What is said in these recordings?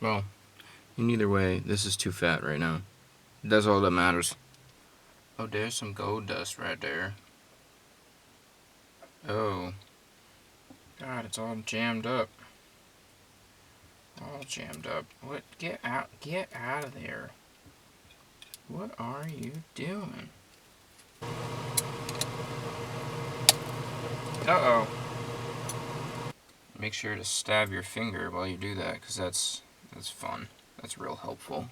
Well, in either way, this is too fat right now. That's all that matters. Oh, there's some gold dust right there. Oh. God, it's all jammed up. All jammed up. What? Get out of there. What are you doing? Uh-oh. Make sure to stab your finger while you do that, because that's fun. That's real helpful.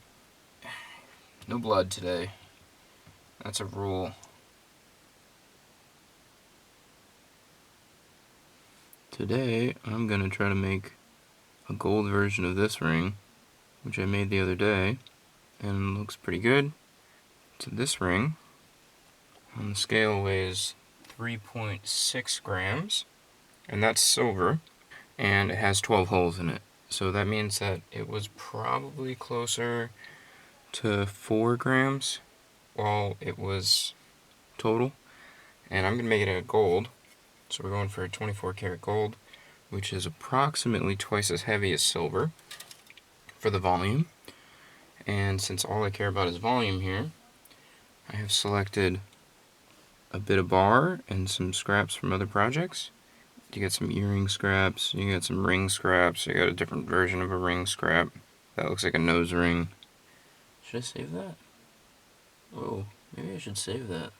No blood today. That's a rule. Today, I'm going to try to make a gold version of this ring, which I made the other day, and looks pretty good. So this ring, on the scale, weighs 3.6 grams, and that's silver, and it has 12 holes in it. So that means that it was probably closer to 4 grams while it was total. And I'm going to make it a gold, so we're going for a 24 karat gold, which is approximately twice as heavy as silver for the volume. And since all I care about is volume here, I have selected a bit of bar and some scraps from other projects. You get some earring scraps, you get some ring scraps, you got a different version of a ring scrap. That looks like a nose ring. Should I save that? Oh, maybe I should save that.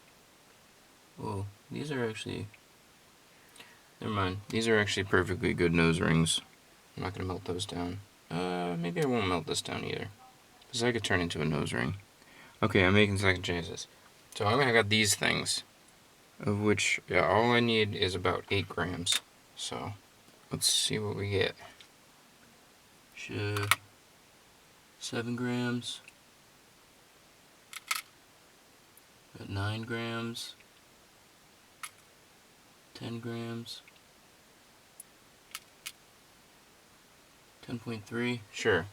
Oh, these are actually... Never mind. These are actually perfectly good nose rings. I'm not going to melt those down. Maybe I won't melt this down either, because I could turn into a nose ring. Okay, I'm making second chances. So I got these things, of which all I need is about 8 grams. So let's see what we get. 7 grams. Got 9 grams. 10 grams. 10.3. Sure,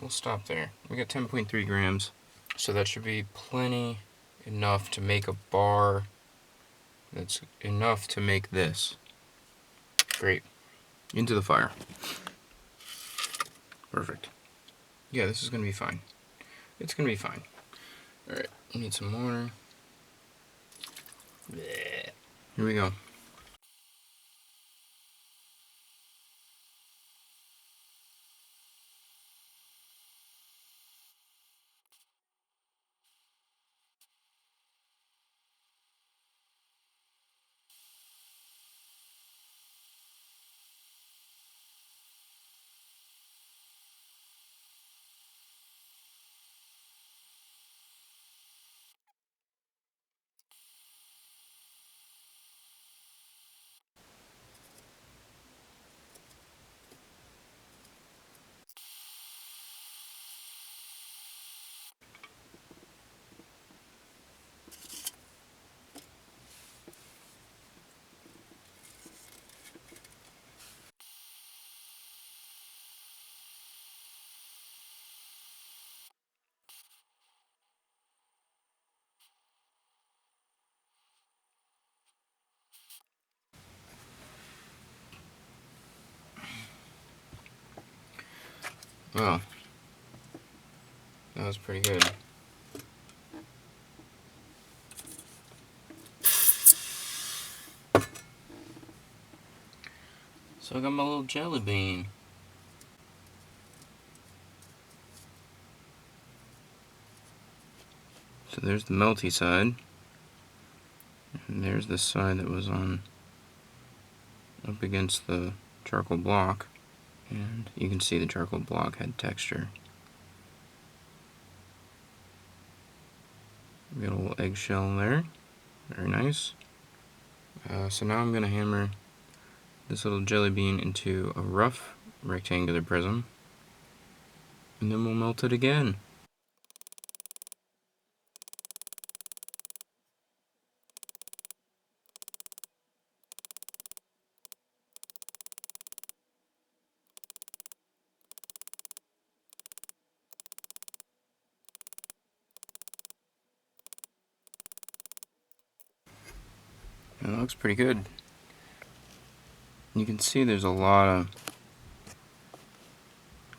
we'll stop there. We got 10.3 grams. So that should be plenty enough to make a bar that's enough to make this. Great. Into the fire. Perfect. Yeah, this is going to be fine. It's going to be fine. Alright, we need some more. Blech. Here we go. Well, that was pretty good. So I got my little jelly bean. So there's the melty side. And there's the side that was on up against the charcoal block. And you can see the charcoal block had texture. We got a little eggshell there. Very nice. So now I'm going to hammer this little jelly bean into a rough rectangular prism. And then we'll melt it again. And it looks pretty good. You can see there's a lot of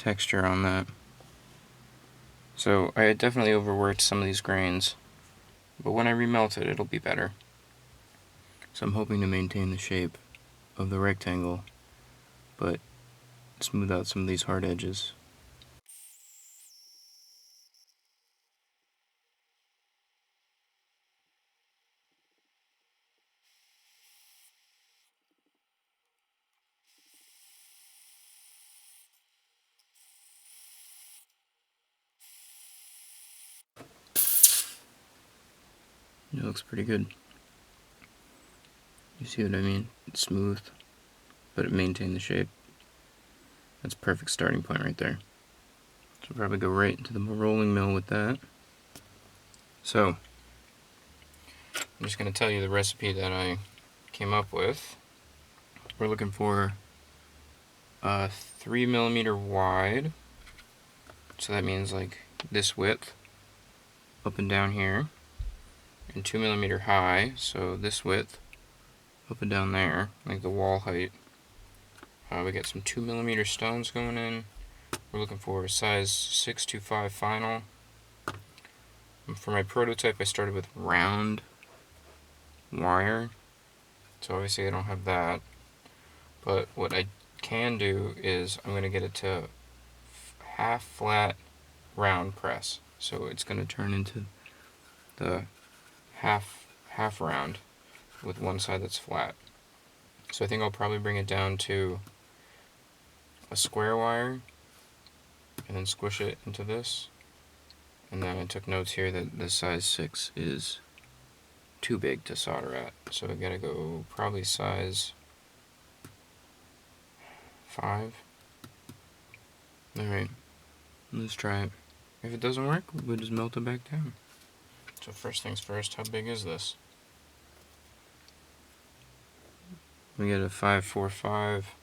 texture on that. So I had definitely overworked some of these grains, but when I remelt it, it'll be better. So I'm hoping to maintain the shape of the rectangle, but smooth out some of these hard edges. It looks pretty good. You see what I mean? It's smooth, but it maintained the shape. That's a perfect starting point right there. So we'll probably go right into the rolling mill with that. So, I'm just going to tell you the recipe that I came up with. We're looking for 3mm wide, so that means like this width up and down here, and 2mm high, so this width up and down there, like the wall height. We got some 2mm stones going in. We're looking for a size 625 final. And for my prototype, I started with round wire, so obviously I don't have that. But what I can do is I'm going to get it to half flat round press. So it's going to turn into the half round with one side that's flat. So I think I'll probably bring it down to a square wire and then squish it into this. And then I took notes here that the size 6 is too big to solder at. So I gotta go probably size 5. Alright, let's try it. If it doesn't work, we'll just melt it back down. So first things first, how big is this? We got a 545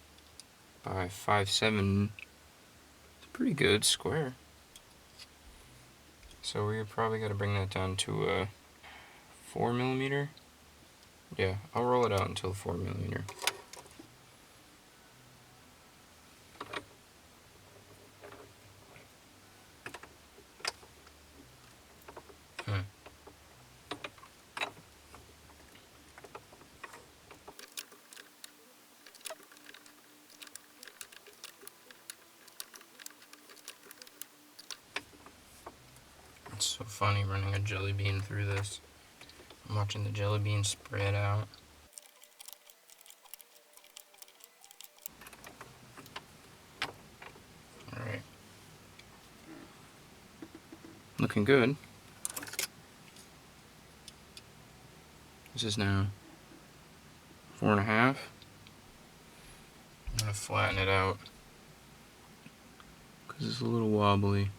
by 5.7. It's pretty good square. So we probably got to bring that down to a 4mm. Yeah, I'll roll it out until 4mm. It's so funny running a jelly bean through this. I'm watching the jelly bean spread out. Alright. Looking good. This is now 4.5. I'm going to flatten it out because it's a little wobbly.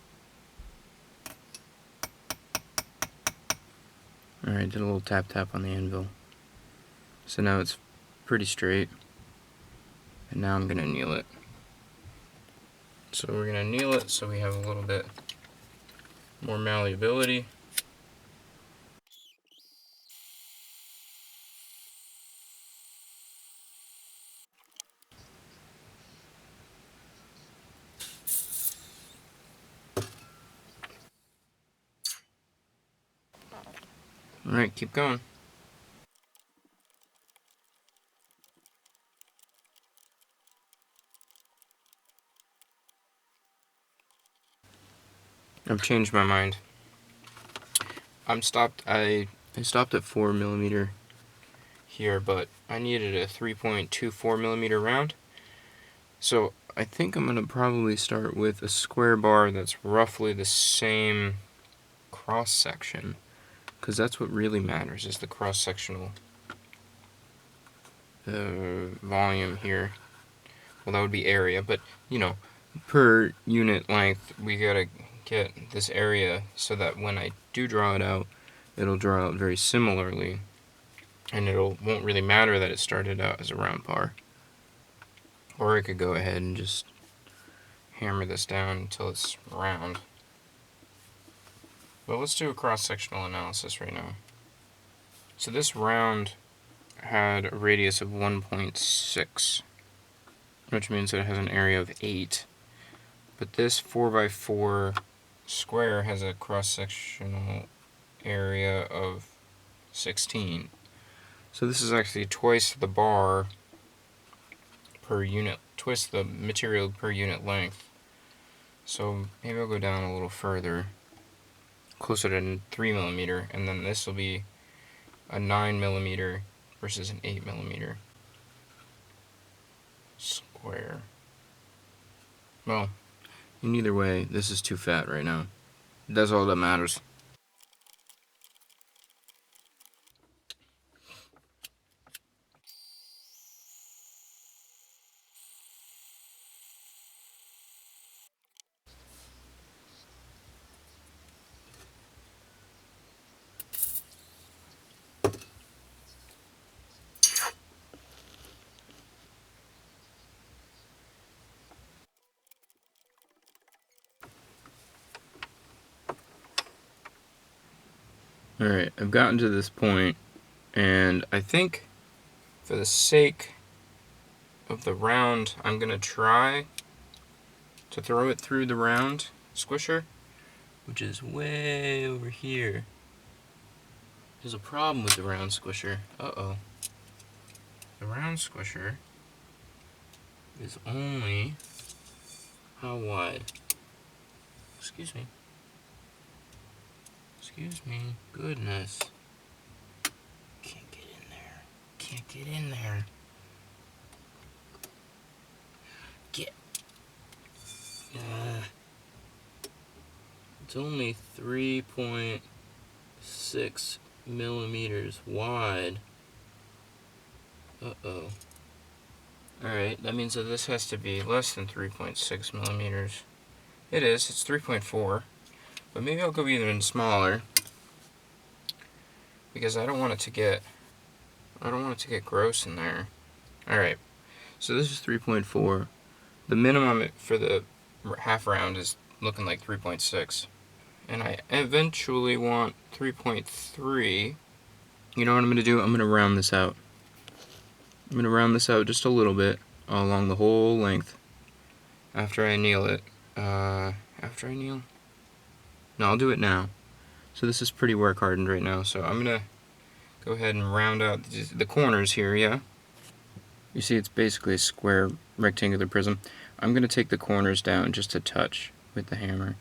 Alright, did a little tap tap on the anvil. So now it's pretty straight. And now I'm going to anneal it. So we're going to anneal it so we have a little bit more malleability. Alright, keep going. I've changed my mind. I stopped at 4mm here, but I needed a 3.24mm round. So I think I'm going to probably start with a square bar that's roughly the same cross section, because that's what really matters, is the cross-sectional volume here. Well, that would be area, but you know, per unit length, we gotta get this area so that when I do draw it out, it'll draw out very similarly, and won't really matter that it started out as a round bar. Or I could go ahead and just hammer this down until it's round. But let's do a cross-sectional analysis right now. So this round had a radius of 1.6, which means that it has an area of 8. but this 4x4 square has a cross-sectional area of 16. So this is actually twice the bar per unit, twice the material per unit length. So maybe I'll go down a little further, closer to 3mm, and then this will be a 9mm versus an 8mm square. Well, in either way, this is too fat right now. That's all that matters. Alright, I've gotten to this point, and I think for the sake of the round, I'm going to try to throw it through the round squisher, which is way over here. There's a problem with the round squisher. Uh-oh. The round squisher is only how wide? Excuse me. Excuse me. Goodness. Can't get in there. Can't get in there. Get. It's only 3.6 millimeters wide. Uh-oh. Alright, that means that this has to be less than 3.6 millimeters. It is, it's 3.4. But maybe I'll go even smaller, because I don't want it to get gross in there. Alright, so this is 3.4. The minimum for the half round is looking like 3.6. And I eventually want 3.3. You know what I'm going to do? I'm going to round this out. I'm going to round this out just a little bit along the whole length after I anneal it. After I anneal? No, I'll do it now. So this is pretty work hardened right now, so I'm going to go ahead and round out the corners here, yeah? You see it's basically a square rectangular prism. I'm going to take the corners down just a touch with the hammer.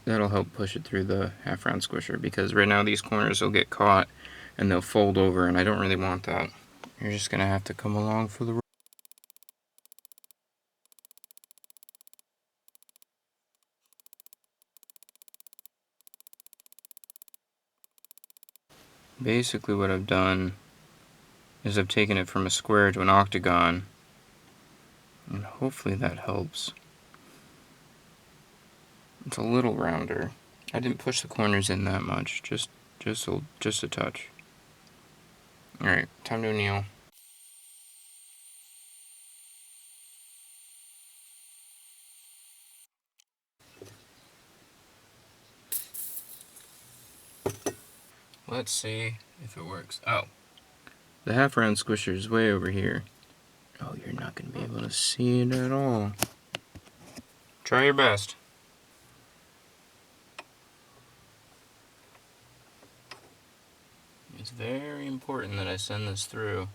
That'll help push it through the half round squisher, because right now these corners will get caught and they'll fold over, and I don't really want that. You're just going to have to come along for the ride. Basically what I've done is I've taken it from a square to an octagon, and hopefully that helps. It's a little rounder. I didn't push the corners in that much, just a touch. Alright, time to anneal. Let's see if it works. Oh. The half round squisher is way over here. Oh, you're not going to be able to see it at all. Try your best. It's very important that I send this through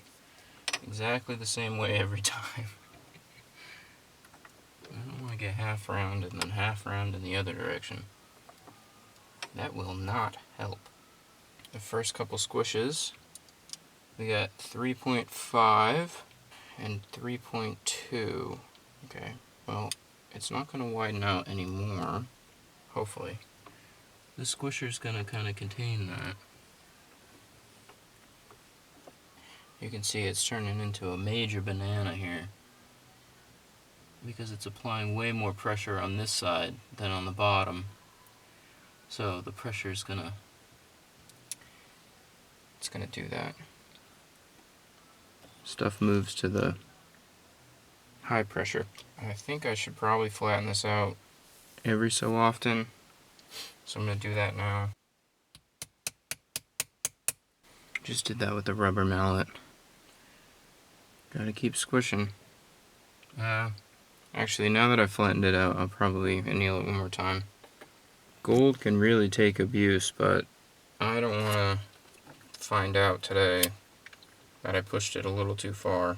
exactly the same way every time. I don't want to get half round and then half round in the other direction. That will not help. The first couple squishes, we got 3.5 and 3.2. Okay, well, it's not going to widen out anymore, hopefully. The squisher's going to kind of contain that. You can see it's turning into a major banana here, because it's applying way more pressure on this side than on the bottom. So the pressure is gonna do that. Stuff moves to the high pressure. I think I should probably flatten this out every so often, so I'm gonna do that now. Just did that with the rubber mallet. Gotta keep squishing. Actually, now that I've flattened it out, I'll probably anneal it one more time. Gold can really take abuse, but I don't want to find out today that I pushed it a little too far.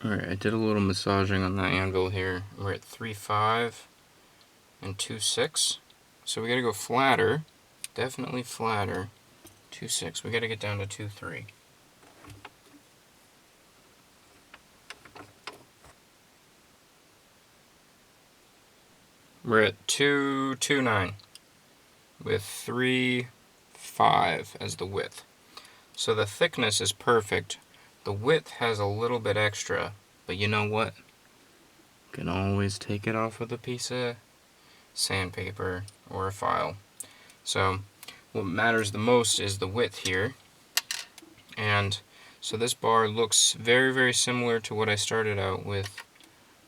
Alright, I did a little massaging on that anvil here. We're at 3.5 and 2.6. So we gotta go flatter. Definitely flatter. 2.6. We gotta get down to 2.3. We're at 2.29 with 3.5 as the width. So the thickness is perfect. The width has a little bit extra, but you know what? You can always take it off with a piece of sandpaper or a file. So what matters the most is the width here. And so this bar looks very, very similar to what I started out with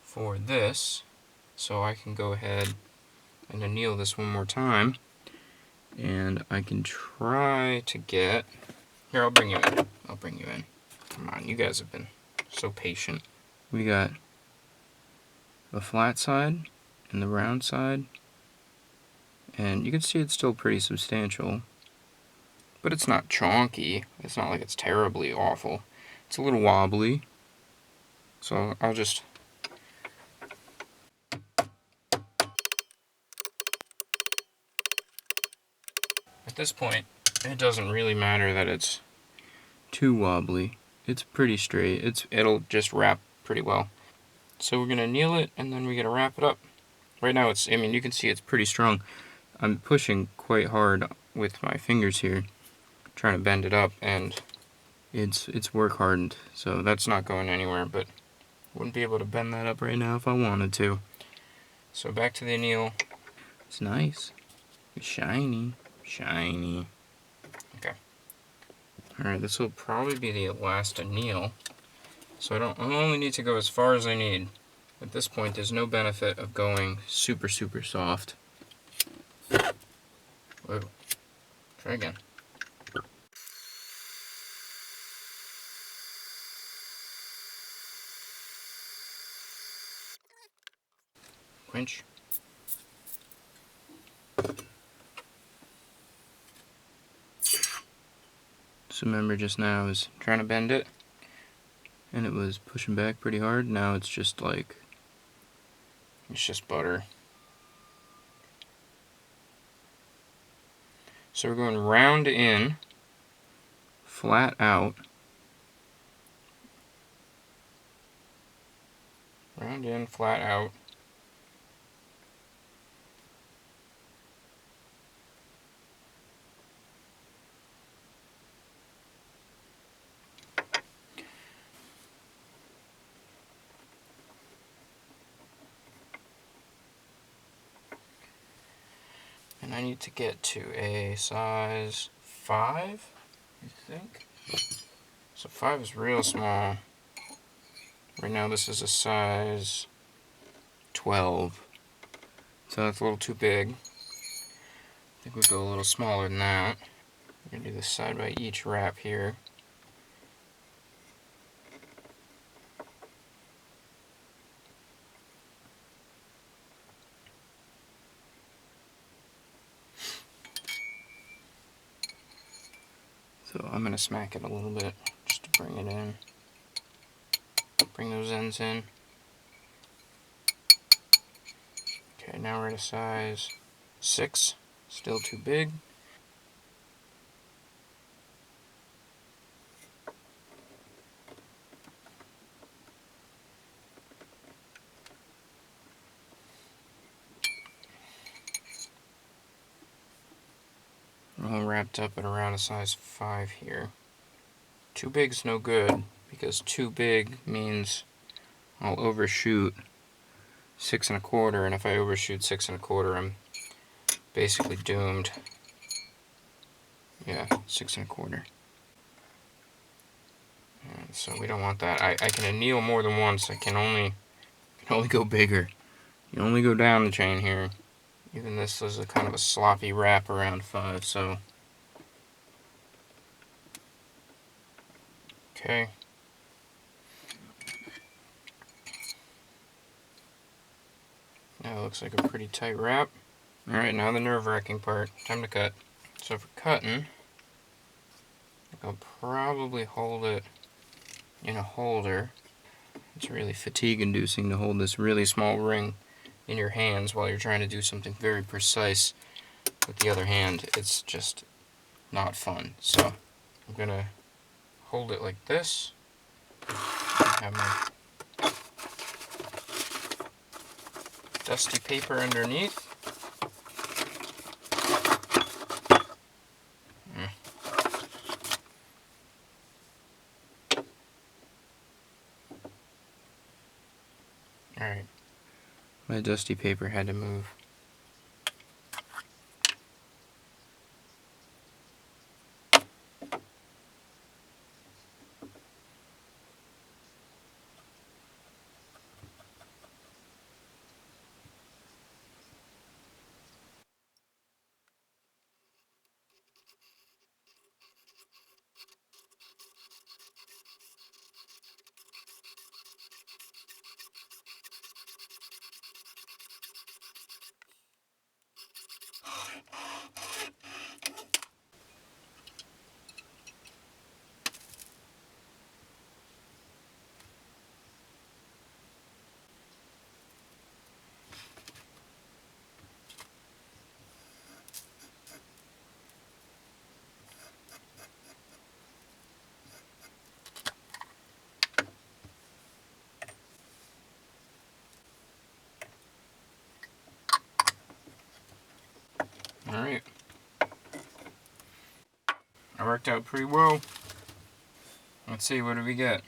for this. So I can go ahead and anneal this one more time. And I can try to get... Here, I'll bring you in. I'll bring you in. Come on, you guys have been so patient. We got the flat side and the round side. And you can see it's still pretty substantial. But it's not chonky. It's not like it's terribly awful. It's a little wobbly. So I'll just... At this point, it doesn't really matter that it's too wobbly. It's pretty straight. It'll just wrap pretty well. So we're gonna anneal it and then we're gonna wrap it up. Right now I mean, you can see it's pretty strong. I'm pushing quite hard with my fingers here, trying to bend it up, and it's work hardened, so that's not going anywhere, but wouldn't be able to bend that up right now if I wanted to. So back to the anneal. It's nice. It's shiny. Shiny. Okay. Alright, this will probably be the last anneal. So I only need to go as far as I need. At this point, there's no benefit of going super, super soft. Whoa. Try again. Quench. So remember just now I was trying to bend it, and it was pushing back pretty hard. Now it's just like, it's just butter. So we're going round in, flat out. Round in, flat out. And I need to get to a size 5, I think. So 5 is real small. Right now this is a size 12. So that's a little too big. I think we'll go a little smaller than that. We're going to do this side by each wrap here. So I'm going to smack it a little bit just to bring it in. Bring those ends in. Okay, now we're at a size 6. Still too big. We're all wrapped up at around a size 5 here. Too big's no good, because too big means I'll overshoot 6 1/4, and if I overshoot 6 1/4, I'm basically doomed. Yeah, 6 1/4. So we don't want that. I can anneal more than once. I can only go bigger. You only go down the chain here. Even this is a kind of a sloppy wrap around 5, so... Okay. Now it looks like a pretty tight wrap. Alright, now the nerve-wracking part. Time to cut. So for cutting, I'll probably hold it in a holder. It's really fatigue-inducing to hold this really small ring in your hands while you're trying to do something very precise with the other hand. It's just not fun. So I'm gonna hold it like this. Have my dusty paper underneath. Alright. My dusty paper had to move. Alright. It worked out pretty well. Let's see, what do we get?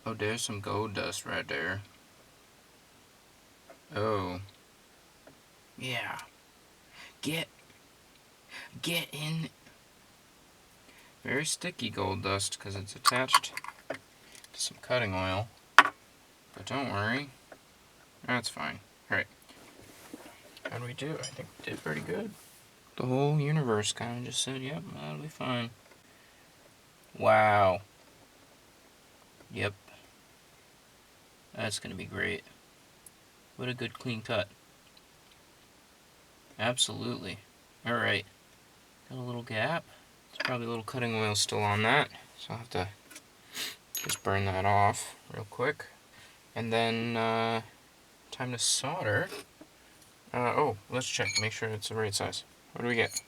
Oh, there's some gold dust right there. Oh. Yeah. Get in. Very sticky gold dust because it's attached to some cutting oil. But don't worry. That's fine. Alright. How do we do? I think we did pretty good. The whole universe kind of just said, yep, that'll be fine. Wow. Yep. That's going to be great. What a good clean cut. Absolutely. Alright. Got a little gap. There's probably a little cutting oil still on that. So I'll have to just burn that off real quick. And then, time to solder. Oh, let's check. Make sure it's the right size. What do we get?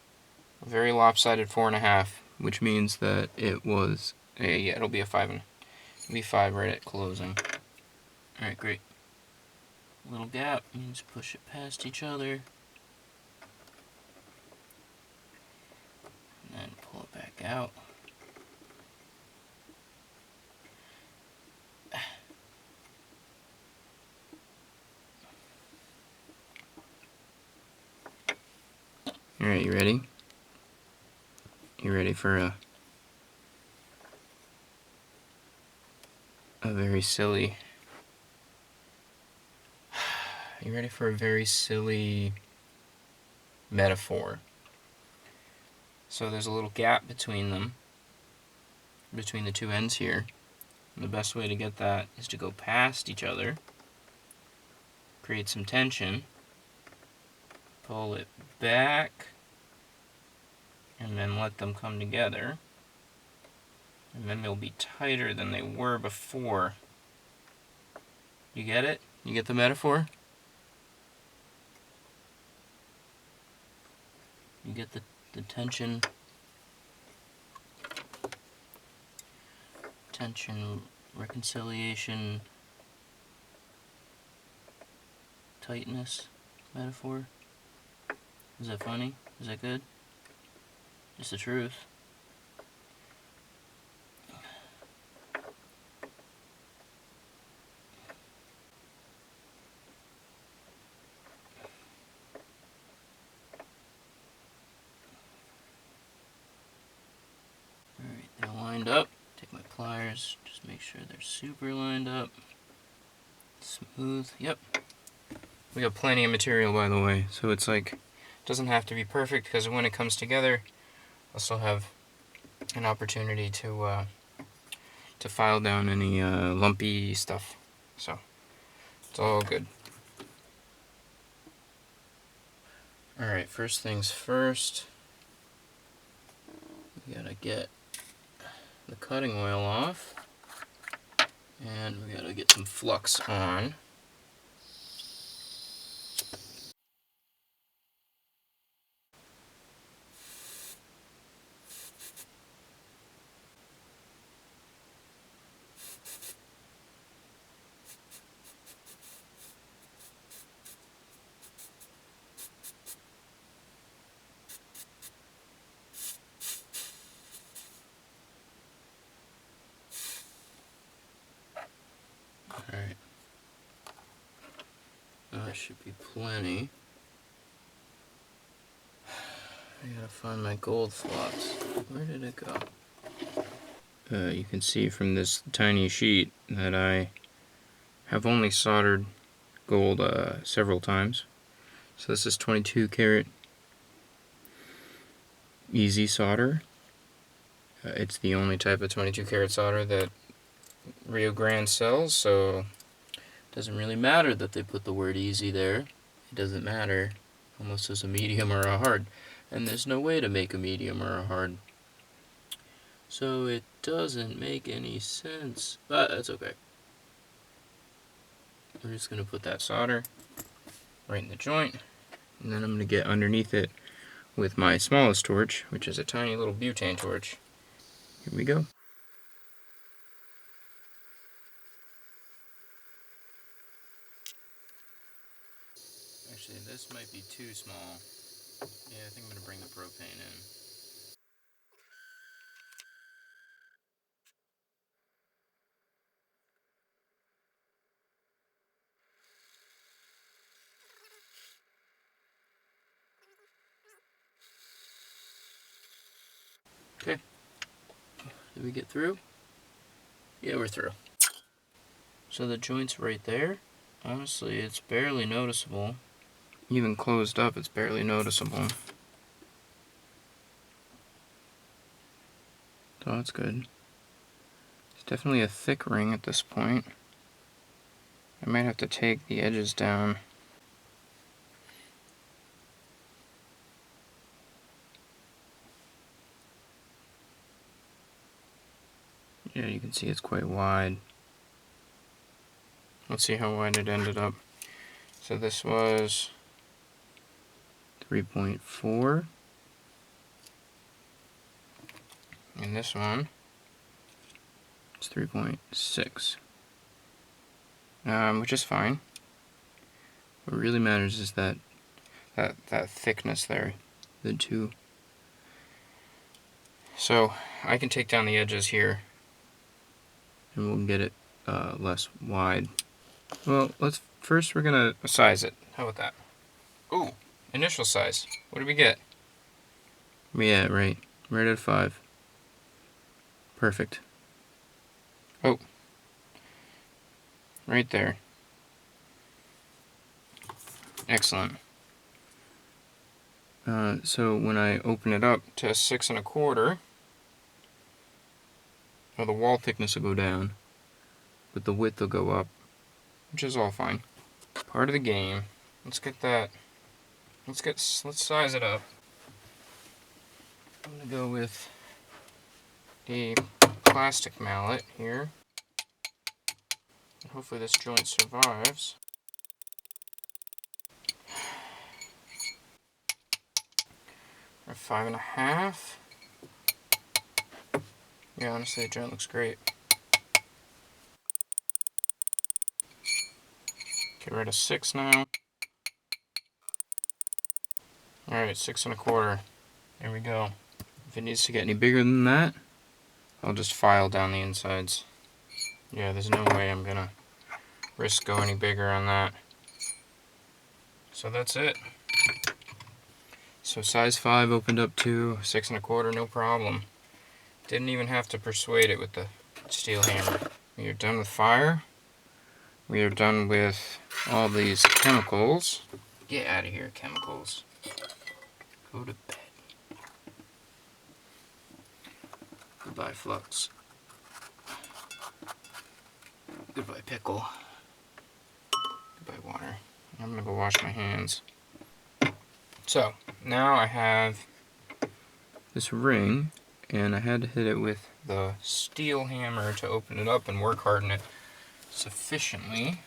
A very lopsided 4.5, which means that it was yeah, it'll be a 5 and it'll be 5 right at closing. Alright, great. Little gap means push it past each other. And then pull it back out. Alright, you ready? You ready for a very silly... You ready for a very silly metaphor? So there's a little gap between them, between the two ends here. And the best way to get that is to go past each other, create some tension, pull it back, and then let them come together. And then they'll be tighter than they were before. You get it? You get the metaphor? You get the tension, reconciliation, tightness metaphor? Is that funny? Is that good? It's the truth. wires. Just make sure they're super lined up. Smooth. Yep. We got plenty of material, by the way, so it's like, it doesn't have to be perfect, because when it comes together, I'll still have an opportunity to file down any lumpy stuff. So it's all good. Alright, first things first, we gotta get the cutting oil off, and we gotta get some flux on. Alright. That should be plenty. I gotta find my gold flux. Where did it go? You can see from this tiny sheet that I have only soldered gold several times. So this is 22 karat easy solder. It's the only type of 22 karat solder that Rio Grande sells, so it doesn't really matter that they put the word easy there. It doesn't matter unless it's a medium or a hard. And there's no way to make a medium or a hard. So it doesn't make any sense, but that's okay. I'm just going to put that solder right in the joint, and then I'm going to get underneath it with my smallest torch, which is a tiny little butane torch. Here we go. Actually, this might be too small. Yeah, I think I'm going to bring the propane in. Okay. Did we get through? Yeah, we're through. So the joint's right there. Honestly, it's barely noticeable. Even closed up, it's barely noticeable. So that's good. It's definitely a thick ring at this point. I might have to take the edges down. Yeah, you can see it's quite wide. Let's see how wide it ended up. So this was 3.4. And this one is 3.6. Which is fine. What really matters is that thickness there, the two. So I can take down the edges here, and we'll get it less wide. Well, we're gonna size it. How about that? Ooh, initial size. What did we get? Yeah, right at 5. Perfect. Oh, right there. Excellent. So when I open it up to 6 1/4, well, the wall thickness will go down, but the width will go up, which is all fine. Part of the game. Let's get that. Let's size it up. I'm gonna go with the plastic mallet here. Hopefully this joint survives. Or 5 1/2. Yeah, honestly, the joint looks great. Get rid of 6 now. Alright, 6 1/4. There we go. If it needs to get any bigger than that, I'll just file down the insides. Yeah, there's no way I'm gonna risk go any bigger on that. So that's it. So size 5 opened up to 6 1/4, no problem. Didn't even have to persuade it with the steel hammer. We are done with fire. We are done with all these chemicals. Get out of here, chemicals. Go to bed. Goodbye, Flux. Goodbye, Pickle. Goodbye, water. I'm gonna go wash my hands. So, now I have this ring, and I had to hit it with the steel hammer to open it up and work harden it sufficiently.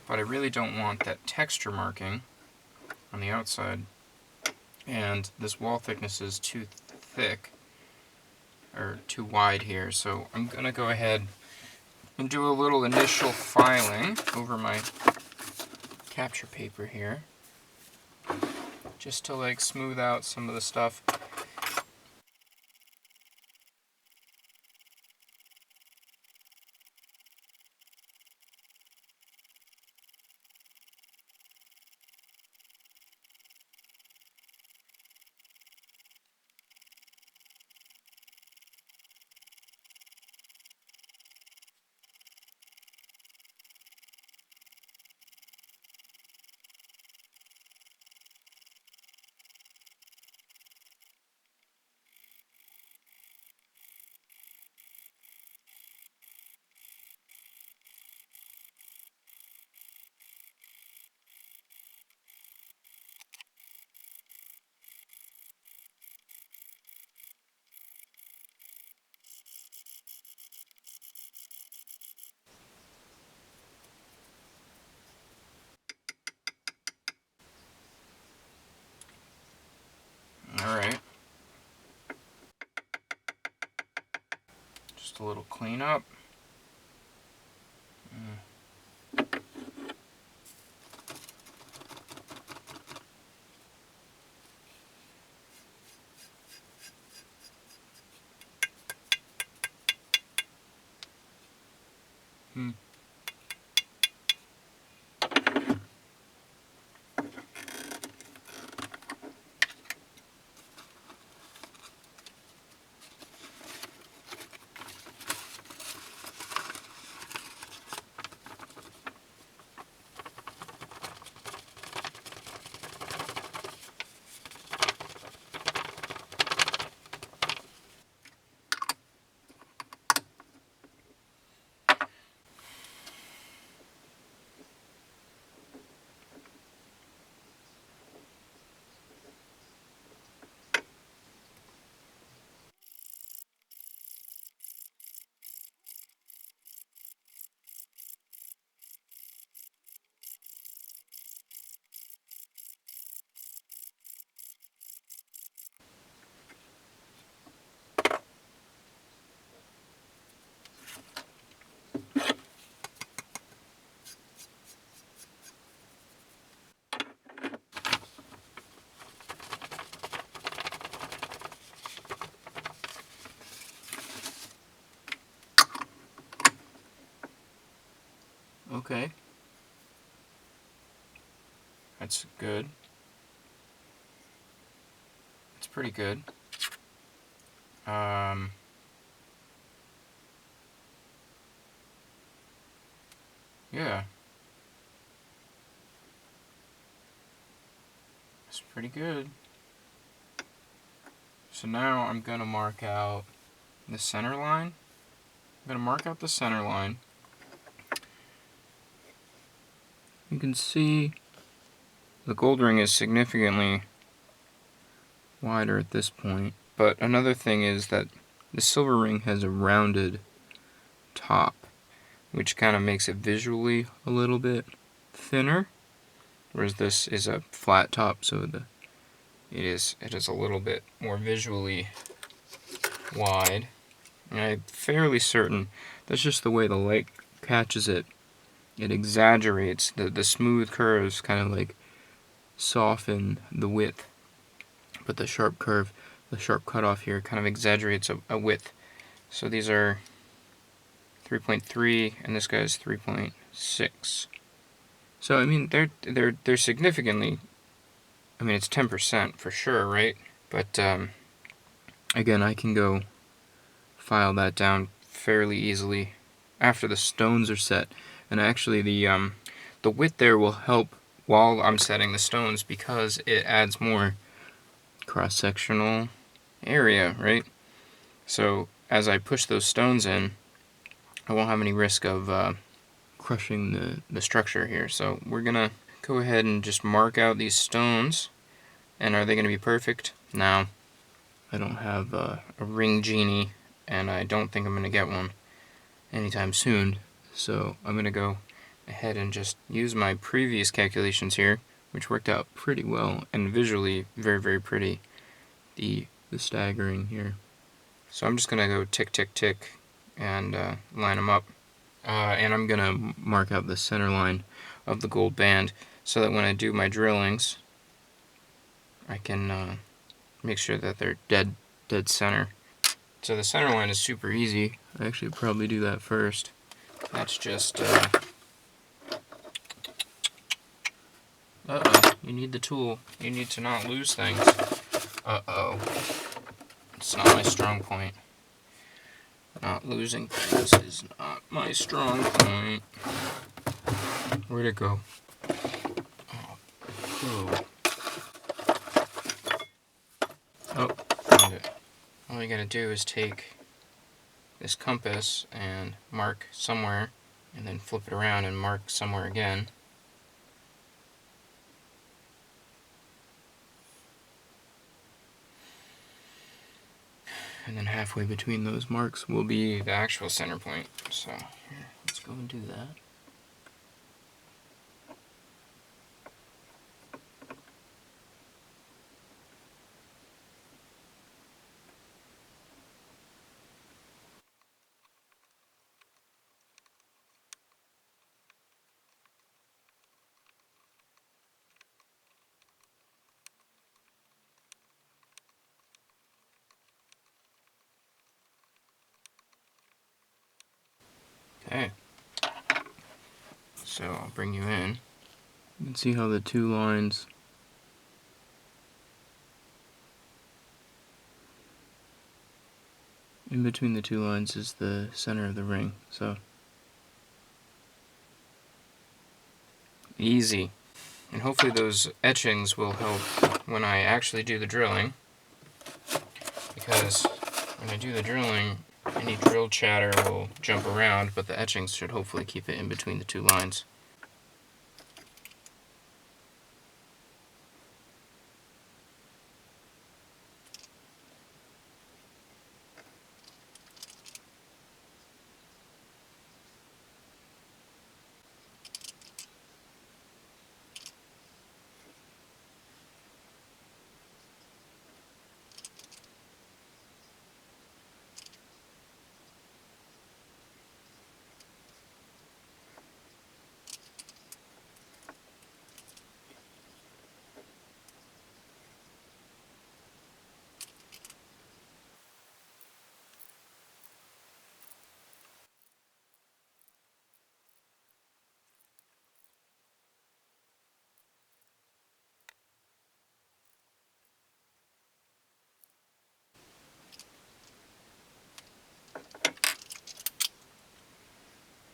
But I really don't want that texture marking on the outside. And this wall thickness is too thick, or too wide here, so I'm gonna go ahead and do a little initial filing over my capture paper here, just to like smooth out some of the stuff. Alright. Just a little cleanup. Okay. That's good. It's pretty good. Yeah. It's pretty good. So now I'm gonna mark out the center line. I'm gonna mark out the center line. You can see the gold ring is significantly wider at this point. But another thing is that the silver ring has a rounded top, which kind of makes it visually a little bit thinner, whereas this is a flat top, so it is a little bit more visually wide. And I'm fairly certain that's just the way the light catches it. It exaggerates the smooth curves, kind of like soften the width, but the sharp curve, the sharp cutoff here, kind of exaggerates a width. So these are 3.3, and this guy is 3.6. So I mean, they're significantly. I mean, it's 10% for sure, right? But again, I can go file that down fairly easily after the stones are set. And actually the width there will help while I'm setting the stones because it adds more cross-sectional area, right? So as I push those stones in, I won't have any risk of crushing the structure here. So we're gonna go ahead and just mark out these stones. And are they gonna be perfect? No. I don't have a ring genie, and I don't think I'm gonna get one anytime soon. So I'm gonna go ahead and just use my previous calculations here, which worked out pretty well and visually very, very pretty. The staggering here. So I'm just gonna go tick, tick, tick, and line them up. And I'm gonna mark out the center line of the gold band so that when I do my drillings, I can make sure that they're dead center. So the center line is super easy. I actually probably do that first. That's just uh-oh, you need the tool. You need to not lose things. Uh-oh. It's not my strong point. Not losing things is not my strong point. Where'd it go? Oh, found it. All you gotta do is take this compass and mark somewhere, and then flip it around and mark somewhere again. And then halfway between those marks will be the actual center point. So here, let's go and do that. Okay. So I'll bring you in. You can see how the two lines in between the two lines is the center of the ring. So easy. And hopefully those etchings will help when I actually do the drilling, because when I do the drilling, any drill chatter will jump around, but the etchings should hopefully keep it in between the two lines.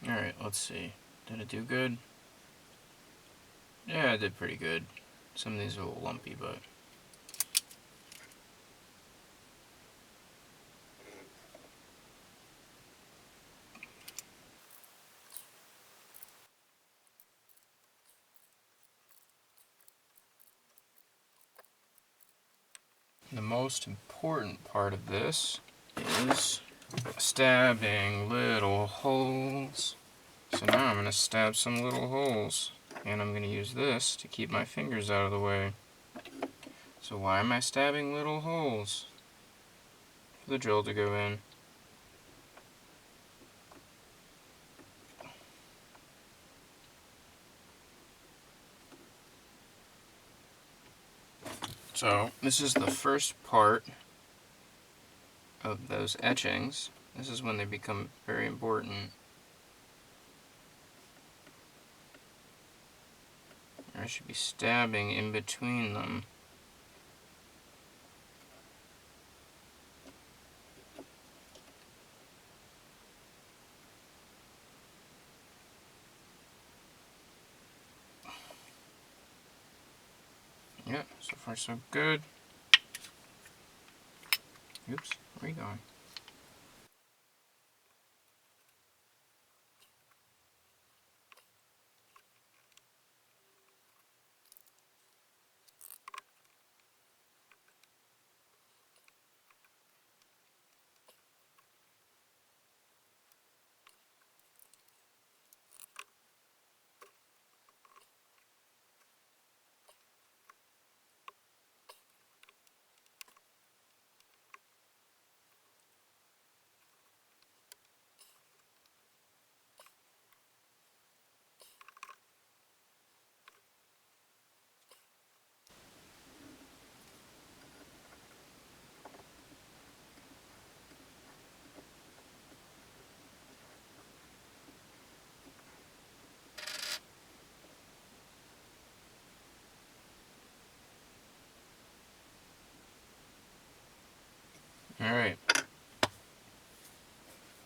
Alright, let's see. Did it do good? Yeah, I did pretty good. Some of these are a little lumpy, but... The most important part of this is stabbing little holes. So now I'm going to stab some little holes, and I'm going to use this to keep my fingers out of the way. So why am I stabbing little holes? For the drill to go in. So this is the first part of those etchings. This is when they become very important. I should be stabbing in between them. Yeah, so far so good. Oops, where are you going? Alright.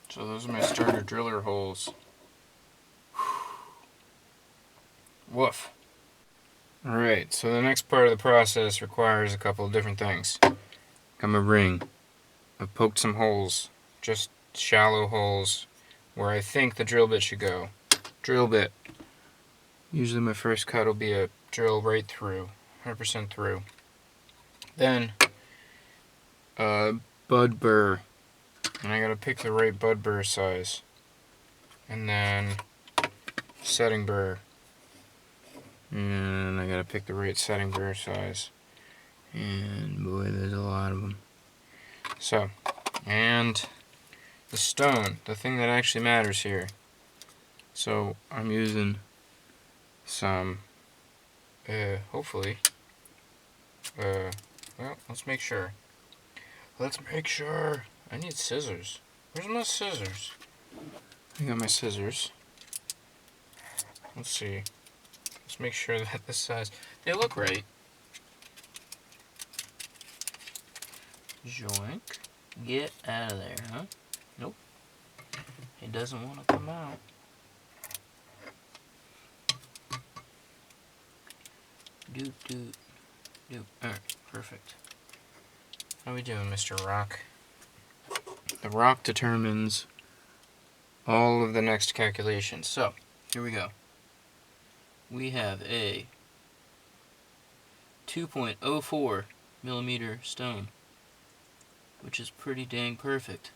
So those are my starter driller holes. Woof. Alright, so the next part of the process requires a couple of different things. Got my ring. I've poked some holes, just shallow holes, where I think the drill bit should go. Drill bit. Usually my first cut will be a drill right through, 100% through. Then, bud burr. And I gotta pick the right bud burr size. And then, setting burr. And I gotta pick the right setting burr size. And boy, there's a lot of them. So, and the stone, the thing that actually matters here. So, I'm using some, hopefully, well, let's make sure. Let's make sure. I need scissors. Where's my scissors? I got my scissors. Let's see. Let's make sure that this size, they look right. Joink. Get out of there, huh? Nope. It doesn't want to come out. Doot, doot, doot. Alright, perfect. How we doing, Mr. Rock? The rock determines all of the next calculations. So, here we go. We have a 2.04 millimeter stone, which is pretty dang perfect.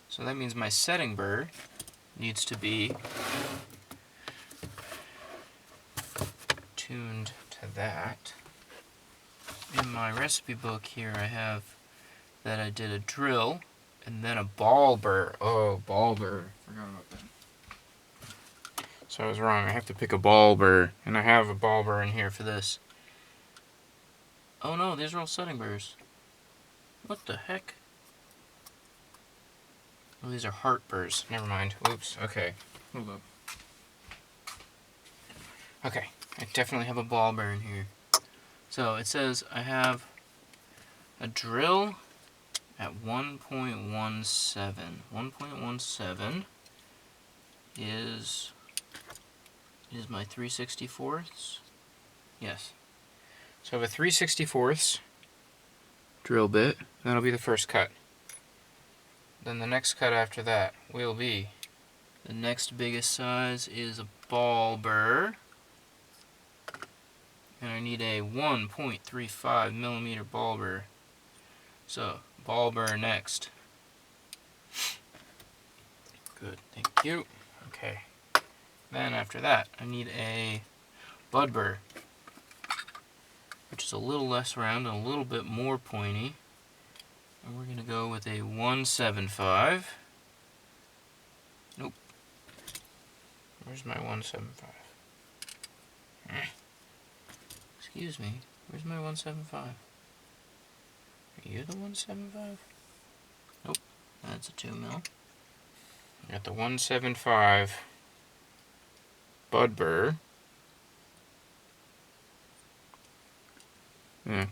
So that means my setting burr needs to be tuned to that. In my recipe book here I have that I did a drill and then a ball burr. Oh, ball burr. Forgot about that. So I was wrong. I have to pick a ball burr, and I have a ball burr in here for this. Oh no, these are all setting burrs. What the heck? Oh, these are heart burrs. Never mind. Oops. Okay. Hold up. Okay. I definitely have a ball burr in here. So it says I have a drill at 1.17. 1.17 is my 3/64ths. Yes. So I have a 3/64ths drill bit. That'll be the first cut. Then the next cut after that will be, the next biggest size is a ball burr. And I need a 1.35 millimeter ball burr. So, ball burr next. Good, thank you. Okay. Then after that, I need a bud burr, which is a little less round and a little bit more pointy. And we're going to go with a 175. Nope. Where's my 175? Excuse me, where's my 175? Are you the 175? Nope, that's a 2 mil. I got the 175 bud burr.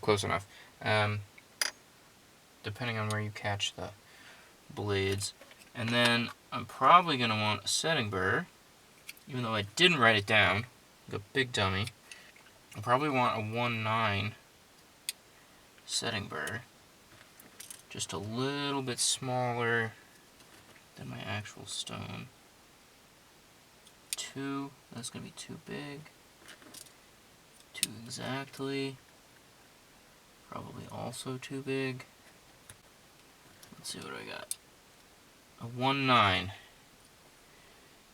Close enough. Depending on where you catch the blades. And then I'm probably going to want a setting burr, even though I didn't write it down. Like a big dummy. I'll probably want a 1/9 setting burr. Just a little bit smaller than my actual stone. 2, that's going to be too big. 2 exactly. Probably also too big. Let's see what I got. A 1/9.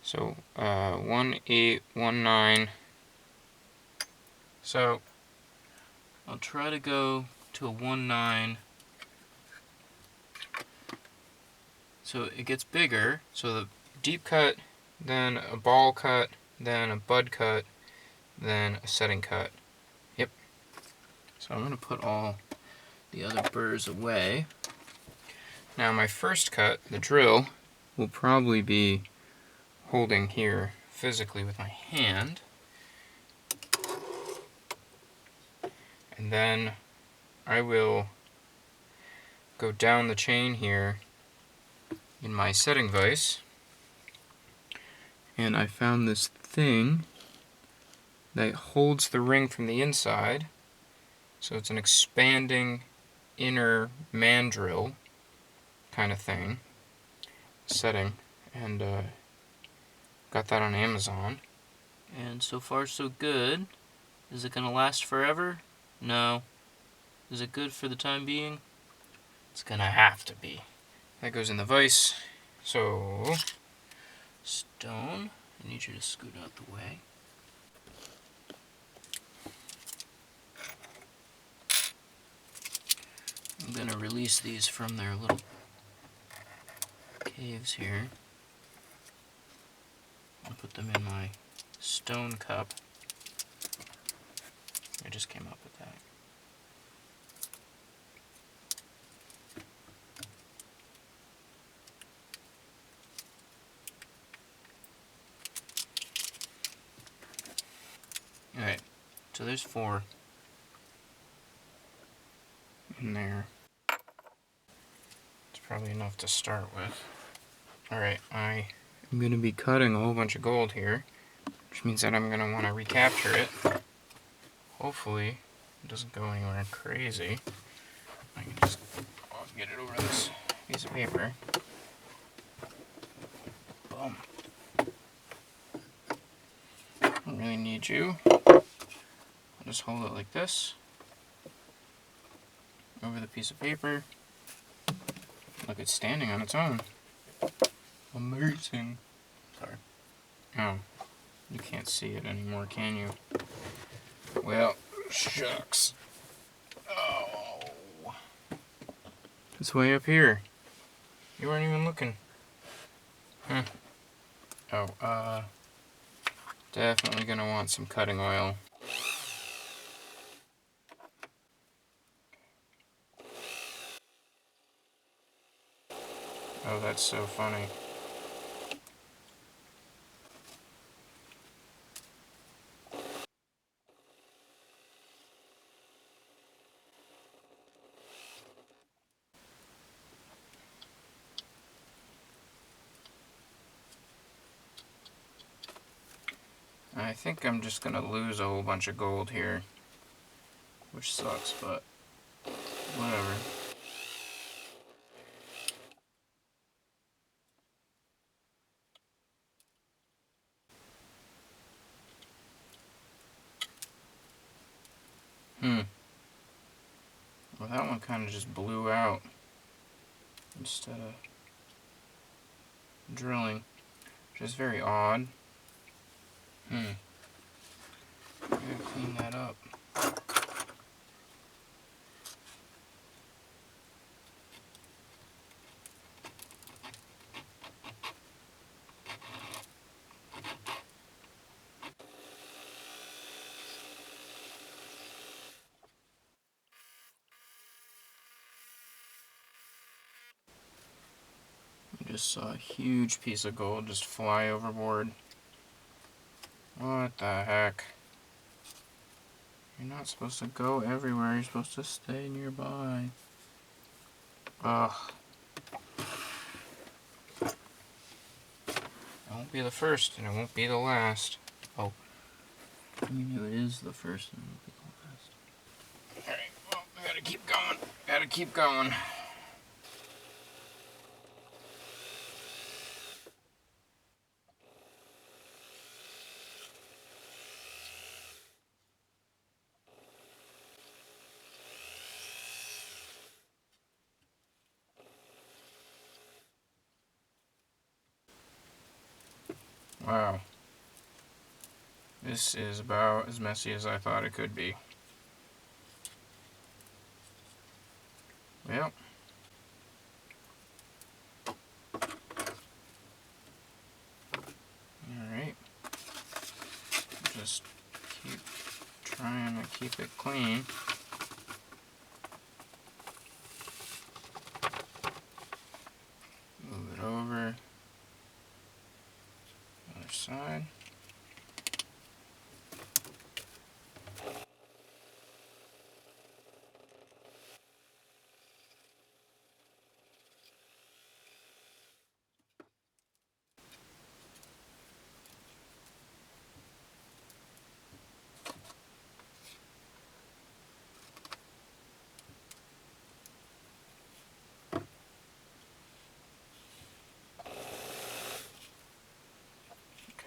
So 1/8, 1/9. So I'll try to go to a 1/9. So it gets bigger. So the deep cut, then a ball cut, then a bud cut, then a setting cut. Yep. So I'm going to put all the other burrs away. Now my first cut, the drill, will probably be holding here physically with my hand. And then I will go down the chain here in my setting vise. And I found this thing that holds the ring from the inside. So it's an expanding inner mandrel kind of thing, setting, and got that on Amazon. And so far so good. Is it going to last forever? No. Is it good for the time being? It's going to have to be. That goes in the vise. So, stone, I need you to scoot out the way. I'm going to release these from their little caves here. I'll put them in my stone cup. I just came up with that. Alright, so there's 4 in there. It's probably enough to start with. Alright, I'm going to be cutting a whole bunch of gold here, which means that I'm going to want to recapture it. Hopefully it doesn't go anywhere crazy. I can just get it over this piece of paper. Boom. I don't really need you. I'll just hold it like this over the piece of paper. Look, it's standing on its own. Amazing. Sorry. Oh, you can't see it anymore, can you? Well, shucks. Oh. It's way up here. You weren't even looking. Oh, definitely gonna want some cutting oil. Oh, that's so funny. I think I'm just gonna lose a whole bunch of gold here, which sucks, but whatever. Well, that one kind of just blew out instead of drilling, which is very odd. I gotta clean that up. I just saw a huge piece of gold just fly overboard. What the heck? You're not supposed to go everywhere, you're supposed to stay nearby. Ugh. It won't be the first, and it won't be the last. Oh. You know, it is the first and the last. Alright, well, I gotta keep going. Gotta keep going. Wow. This is about as messy as I thought it could be. Well. Alright. Just keep trying to keep it clean. Move it over. Other side.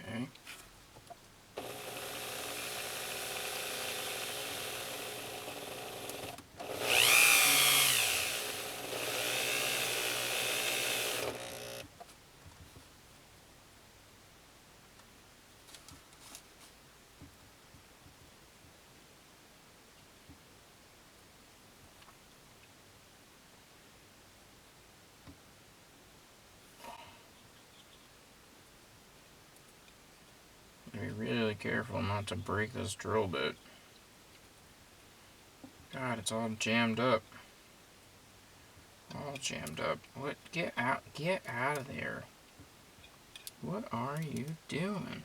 Okay. Be really careful not to break this drill bit. God, it's all jammed up. All jammed up. What? Get out of there. What are you doing?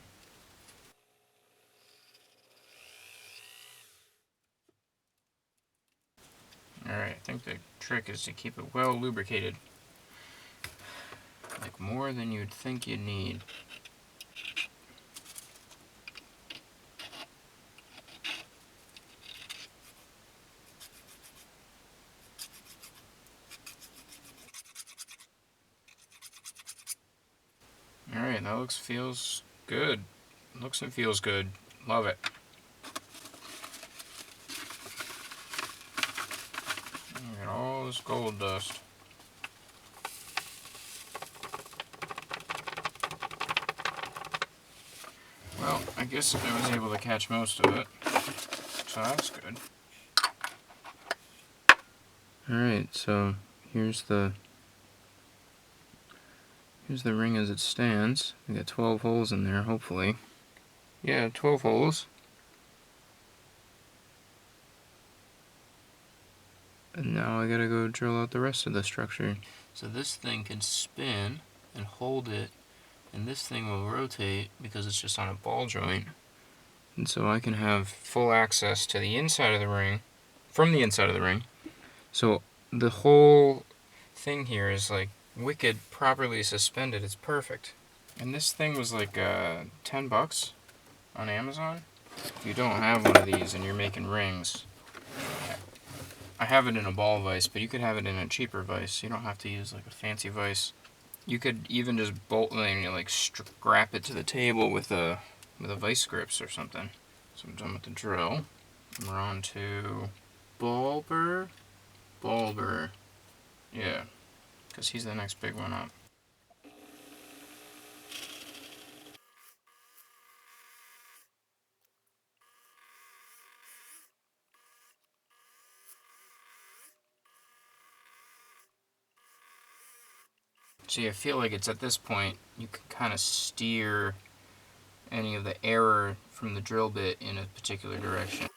Alright, I think the trick is to keep it well lubricated. Like more than you'd think you'd need. Alright, that feels good. Looks and feels good. Love it. Look at all this gold dust. Well, I guess I was able to catch most of it. So that's good. Alright, so here's the ring as it stands. We got 12 holes in there, hopefully. Yeah, 12 holes. And now I gotta go drill out the rest of the structure. So this thing can spin and hold it, and this thing will rotate because it's just on a ball joint. And so I can have full access to the inside of the ring, from the inside of the ring. So the whole thing here is like wicked properly suspended. It's perfect. And this thing was like 10 bucks on Amazon. If you don't have one of these and you're making rings, I have it in a ball vise, but you could have it in a cheaper vise. You don't have to use like a fancy vise. You could even just bolt and like strap it to the table with a vice grips or something. So I'm done with the drill. We're on to Bulber. Yeah, because he's the next big one up. See, I feel like it's at this point you can kind of steer any of the error from the drill bit in a particular direction.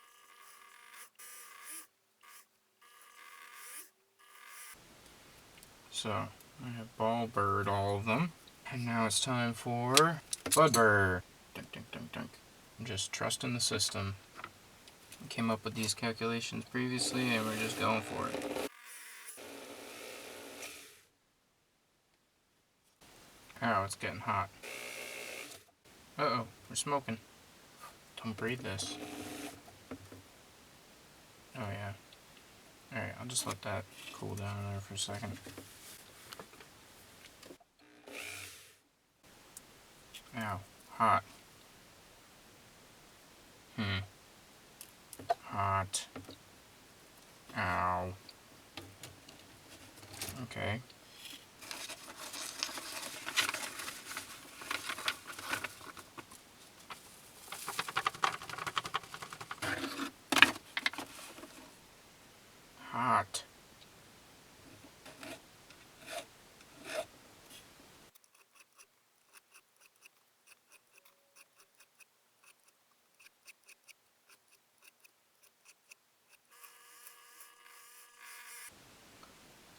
So I have ball bird all of them, and now it's time for bud burr. Dunk, dunk, dunk, dunk. I'm just trusting the system. We came up with these calculations previously, and we're just going for it. Ow, it's getting hot. Uh-oh, we're smoking. Don't breathe this. Oh yeah. Alright, I'll just let that cool down there for a second. Ow, hot. Hot. Ow. Okay. Hot.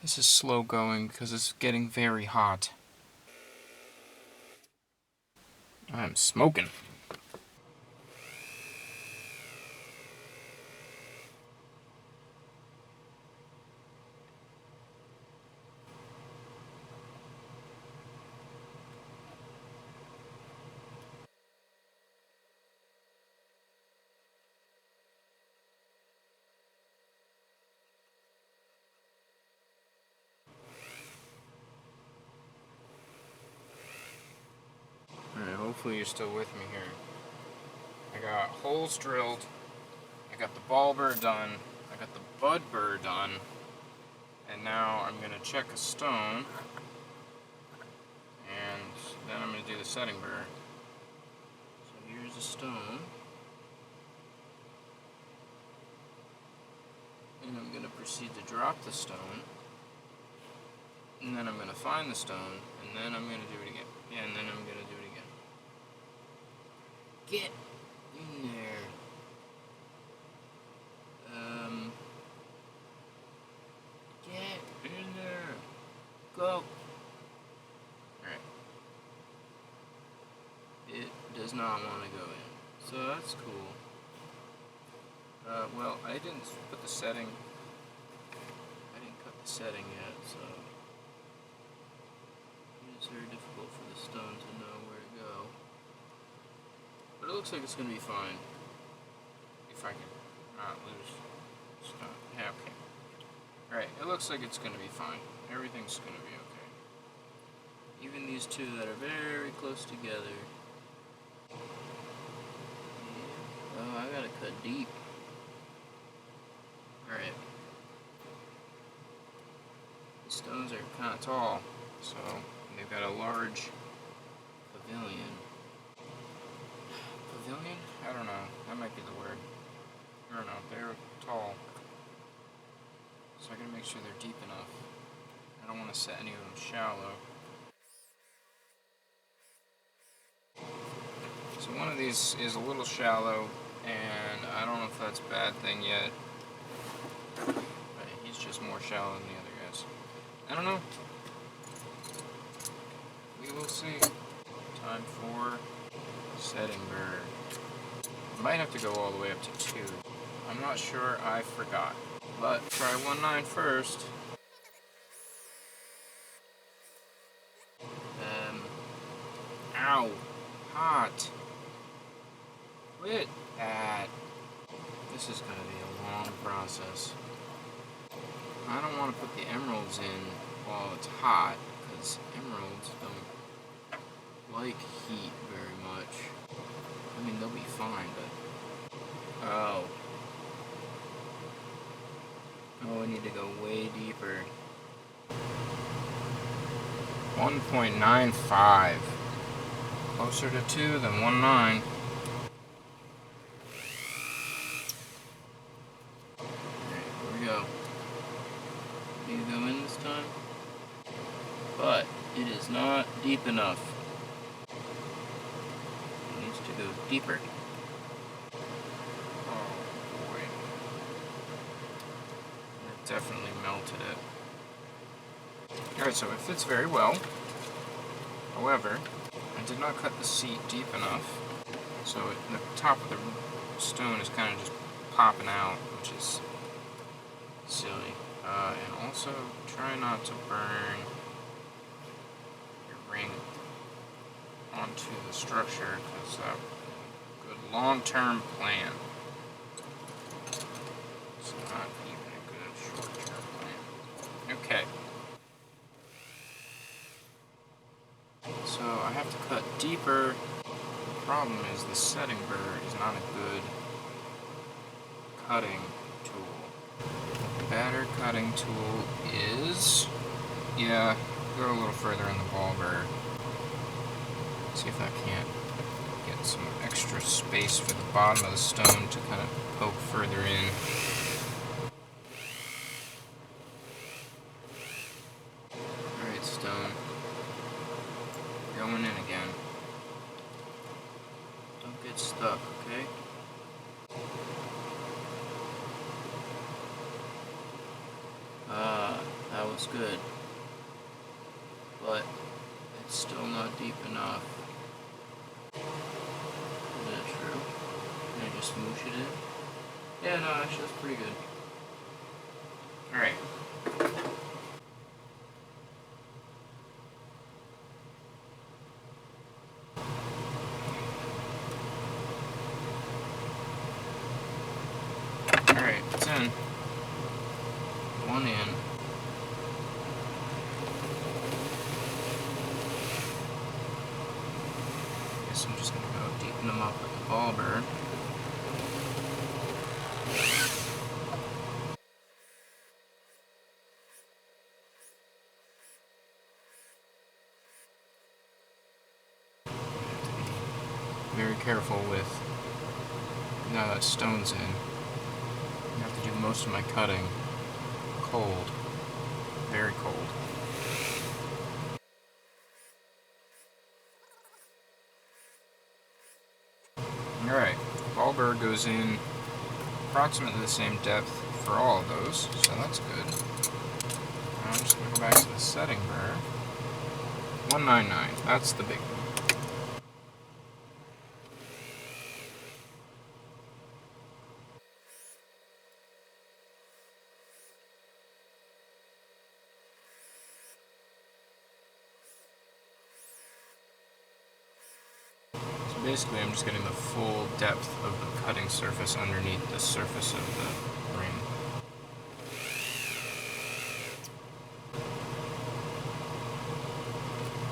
This is slow going because it's getting very hot. I'm smoking. Alright, hopefully you're still with me here. I got holes drilled. I got the ball burr done. I got the bud burr done. And now I'm going to check a stone. And then I'm going to do the setting burr. So here's a stone. And I'm going to proceed to drop the stone. And then I'm going to find the stone. And then I'm going to do it again. Yeah, and then I'm going to do it again. Get in there. Get in there. Go. Alright. It does not want to go in. So that's cool. Well, I didn't put the setting. I didn't cut the setting yet, so it's very difficult for the stone to know where to go. But it looks like it's going to be fine. If I can not lose stone. Yeah, okay. Alright, it looks like it's going to be fine. Everything's going to be okay. Even these two that are very close together. Yeah. Oh, I gotta cut deep. Alright. The stones are kind of tall, so they've got a large pavilion. Pavilion? I don't know. That might be the word. I don't know. They're tall. So I gotta make sure they're deep enough. I don't want to set any of them shallow. So one of these is a little shallow, and I don't know if that's a bad thing yet. But he's just more shallow than the other guys. I don't know. We will see. Time for setting burr. I might have to go all the way up to 2. I'm not sure, I forgot. But try 1.9 first. Ow. Hot. Quit that. This is going to be a long process. I don't want to put the emeralds in while it's hot, because emeralds don't like heat very much. I mean, they'll be fine, but... Oh. Oh, I need to go way deeper. 1.95. Closer to 2 than 1.9. Alright, here we go. Need to go in this time. But it is not deep enough. It needs to go deeper. Oh boy. It definitely melted it. Alright, so it fits very well. However, I did not cut the seat deep enough. So the top of the stone is kind of just popping out, which is silly. And also, try not to burn your ring onto the structure, because good long-term plan. It's not even a good short-term plan. Okay. So I have to cut deeper. The problem is the setting burr is not a good cutting tool. The better cutting tool is, yeah, go a little further in the ball burr. See if I can't get some extra space for the bottom of the stone to kind of poke further in. Alright, stone. Going in again. Don't get stuck, okay? That was good. But it's still not deep enough. Is that true? Can I just smoosh it in? Yeah, no, actually that's pretty good. Alright. Alright, it's in. One in. Guess I'm just gonna go deepen them up with the ball burr. Very careful with, now that stone's in, I have to do most of my cutting cold, very cold. Alright, ball burr goes in approximately the same depth for all of those, so that's good. Now I'm just going to go back to the setting burr. 199, that's the big one. Basically, I'm just getting the full depth of the cutting surface underneath the surface of the ring.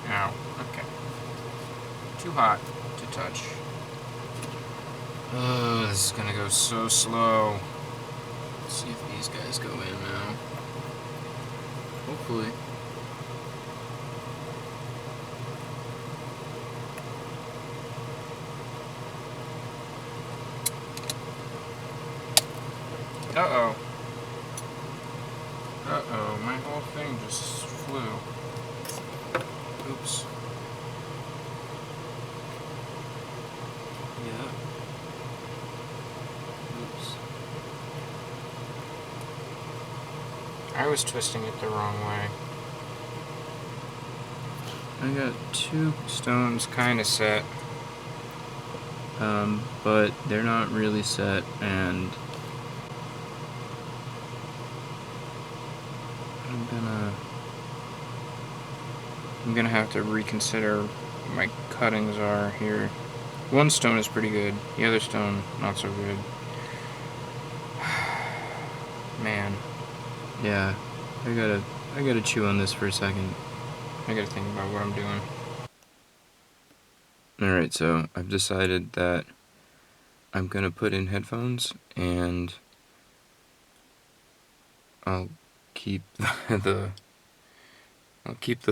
Ow, okay. Too hot to touch. Oh, this is gonna go so slow. Let's see if these guys go in now. Hopefully. Uh-oh. Uh-oh, my whole thing just flew. Oops. Yeah. Oops. I was twisting it the wrong way. I got two stones kind of set. But they're not really set, and I'm gonna have to reconsider what my cuttings are here. One stone is pretty good, the other stone not so good. Man, yeah, I gotta chew on this for a second. I gotta think about what I'm doing. Alright, so I've decided that I'm gonna put in headphones, and I'll keep the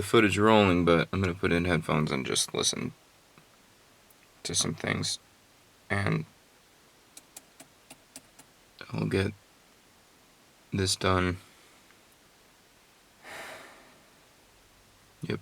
footage rolling, but I'm gonna put in headphones and just listen to some things, and I'll get this done. Yep.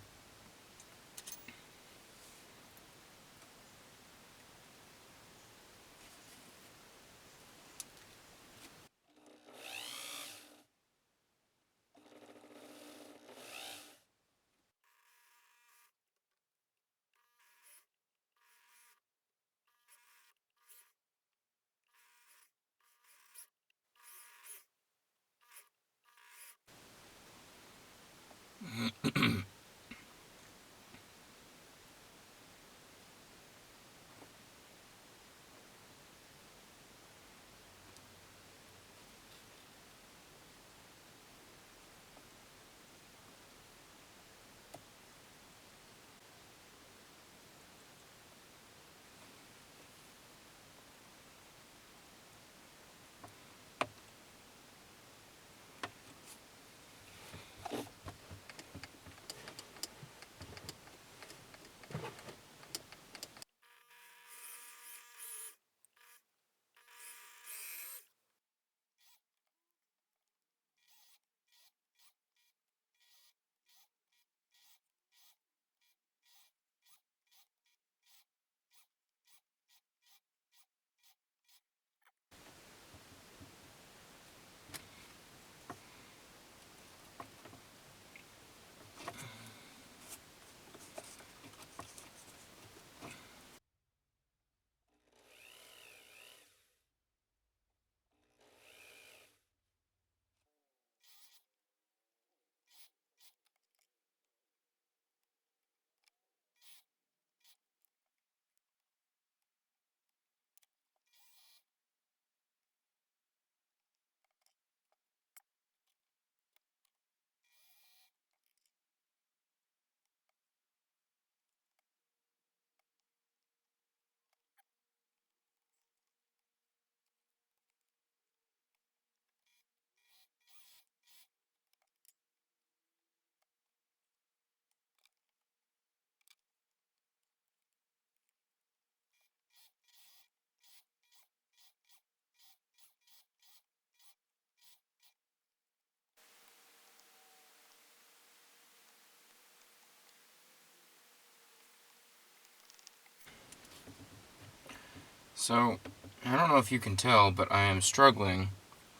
So, I don't know if you can tell, but I am struggling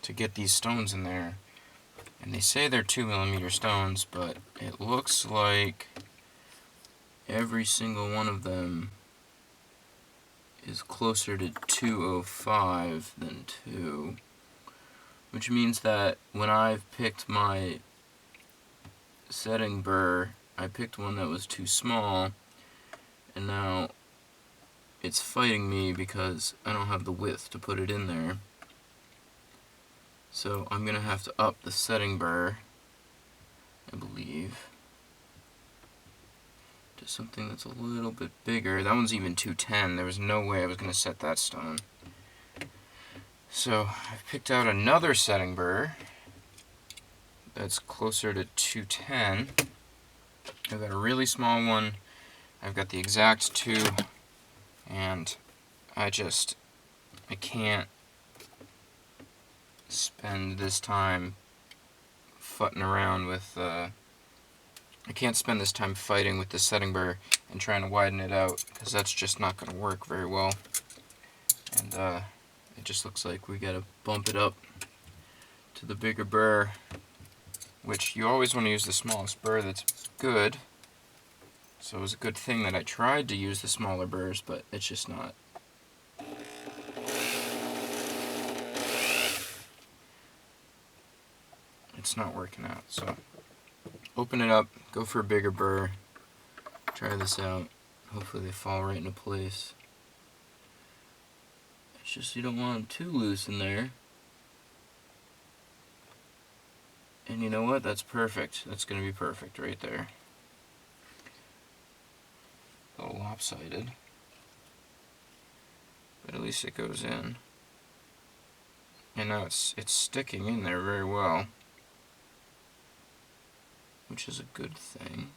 to get these stones in there. And they say they're 2mm stones, but it looks like every single one of them is closer to 205 than 2. Which means that when I've picked my setting burr, I picked one that was too small, and now it's fighting me because I don't have the width to put it in there. So I'm going to have to up the setting burr, I believe, to something that's a little bit bigger. That one's even 210. There was no way I was going to set that stone. So I've picked out another setting burr that's closer to 210. I've got a really small one. I've got the exact 2, and I can't spend this time futting around with, I can't spend this time fighting with the setting burr and trying to widen it out, because that's just not going to work very well. And it just looks like we got to bump it up to the bigger burr, which you always want to use the smallest burr that's good. So it was a good thing that I tried to use the smaller burrs, but it's just not. It's not working out. So open it up, go for a bigger burr, try this out. Hopefully they fall right into place. It's just you don't want them too loose in there. And you know what? That's perfect. That's going to be perfect right there. A little lopsided, but at least it goes in. And now it's sticking in there very well, which is a good thing.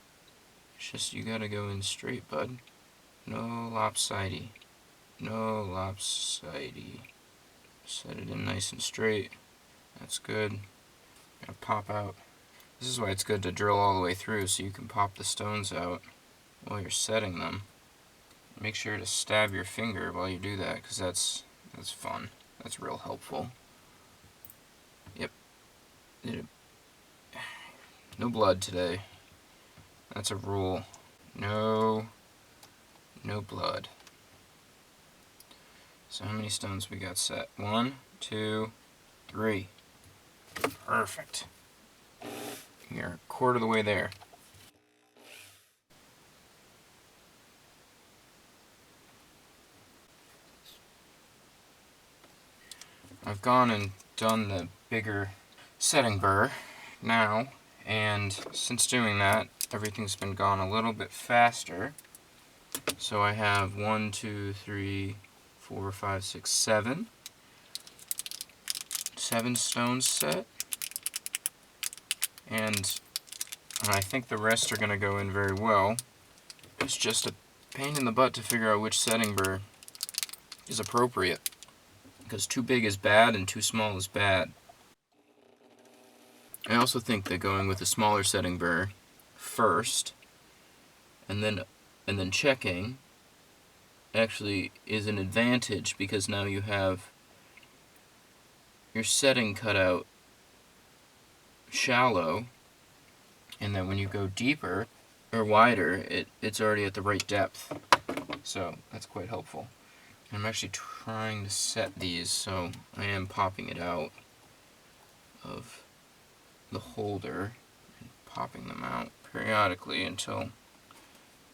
It's just you gotta go in straight, bud. No lopsidey. No lopsidey. Set it in nice and straight. That's good. Gotta pop out. This is why it's good to drill all the way through, so you can pop the stones out while you're setting them. Make sure to stab your finger while you do that, because that's fun. That's real helpful. Yep. No blood today. That's a rule. No blood. So how many stones we got set? 1, 2, 3. Perfect. You're a quarter of the way there. I've gone and done the bigger setting burr now, and since doing that, everything's been gone a little bit faster. So I have 1, 2, 3, 4, 5, 6, 7. 7 stones set. And I think the rest are going to go in very well. It's just a pain in the butt to figure out which setting burr is appropriate, because too big is bad and too small is bad. I also think that going with a smaller setting burr first and then checking actually is an advantage, because now you have your setting cut out shallow, and then when you go deeper or wider, it's already at the right depth. So that's quite helpful. I'm actually trying to set these, so I am popping it out of the holder and popping them out periodically until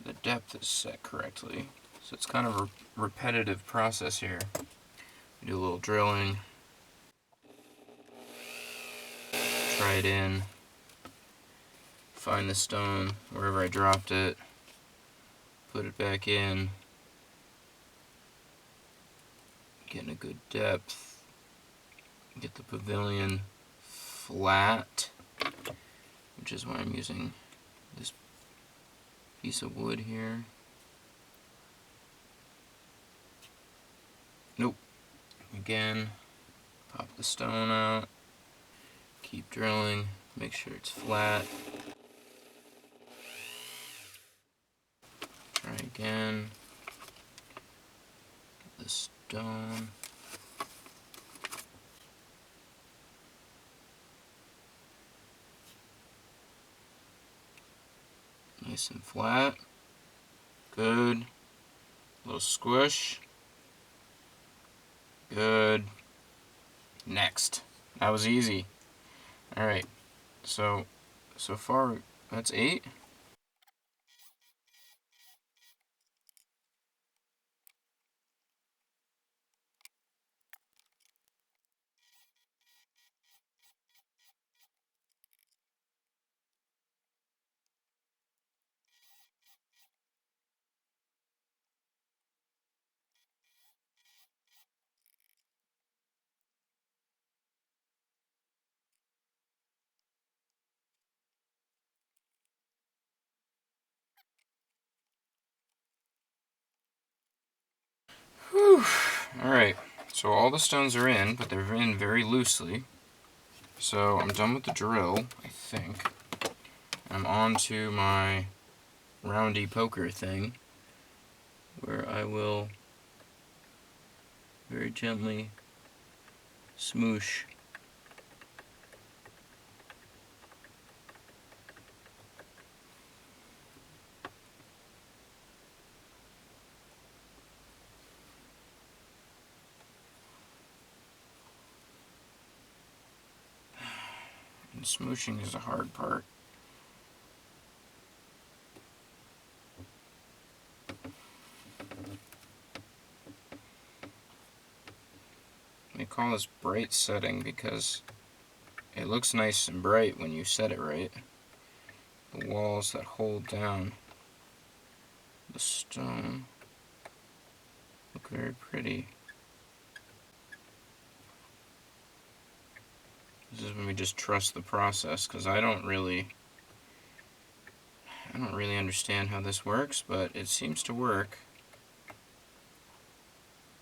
the depth is set correctly. So it's kind of a repetitive process here. We do a little drilling, try it in, find the stone wherever I dropped it, put it back in, getting a good depth, get the pavilion flat, which is why I'm using this piece of wood here. Nope. Again, pop the stone out, keep drilling, make sure it's flat. Try again. Get this stone. Nice and flat. Good. Little squish. Good. Next. That was easy. Alright. So far, that's 8. Whew. Alright, so all the stones are in, but they're in very loosely. So I'm done with the drill, I think. I'm on to my roundy poker thing, where I will very gently smoosh and smooshing is the hard part. They call this bright setting because it looks nice and bright when you set it right. The walls that hold down the stone look very pretty. This is when we just trust the process, because I don't really understand how this works, but it seems to work.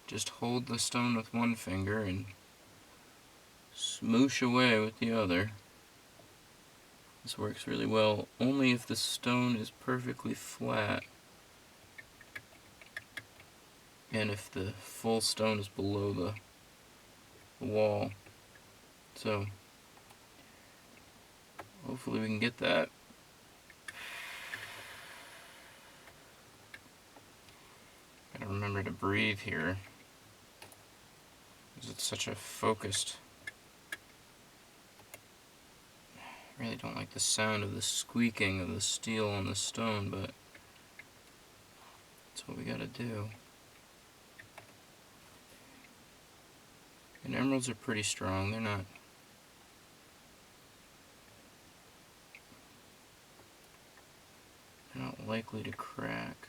Just hold the stone with one finger and smoosh away with the other. This works really well, only if the stone is perfectly flat and if the full stone is below the wall. So hopefully we can get that. Gotta remember to breathe here, because it's such a focused. I really don't like the sound of the squeaking of the steel on the stone, but that's what we gotta do. And emeralds are pretty strong, they're not likely to crack.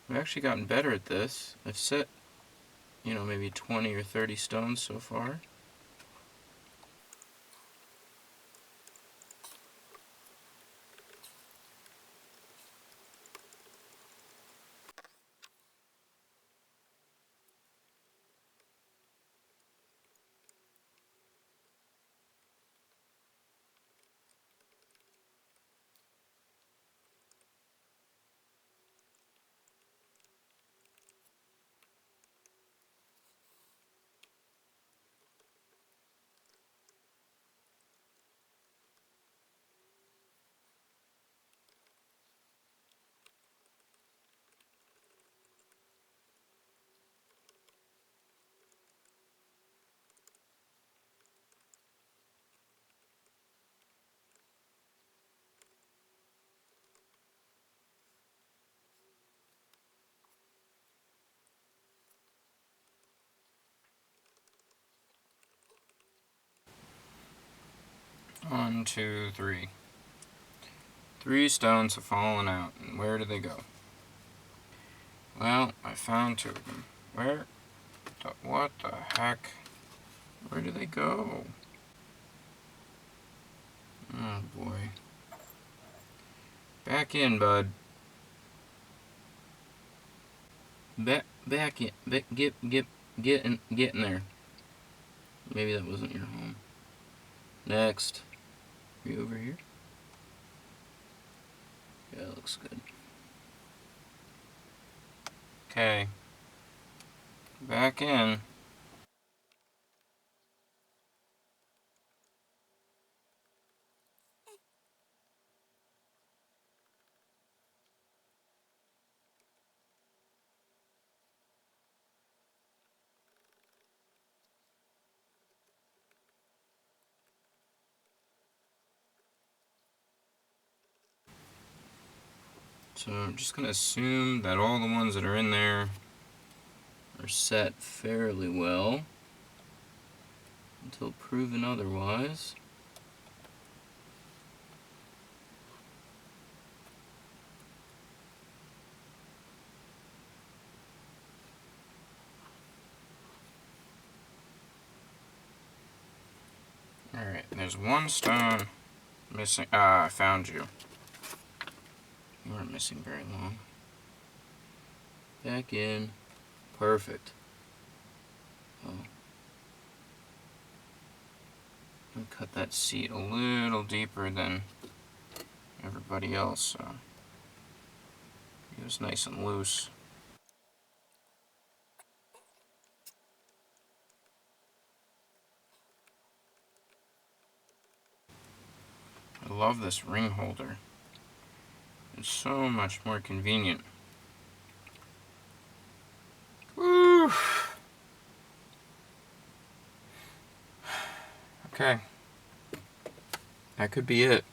I've actually gotten better at this. I've set, maybe 20 or 30 stones so far. One, two, three. 3 stones have fallen out, and where do they go? Well, I found 2 of them. What the heck? Where do they go? Oh boy. Back in, bud. Back in. Get in there. Maybe that wasn't your home. Next. Are you over here? Yeah, that looks good. Okay. back in. So I'm just going to assume that all the ones that are in there are set fairly well until proven otherwise. Alright, there's one stone missing. Ah, I found you. You weren't missing very long. Back in. Perfect. Oh. I'll cut that seat a little deeper than everybody else, so it was nice and loose. I love this ring holder. It's so much more convenient. Woo! Okay. That could be it.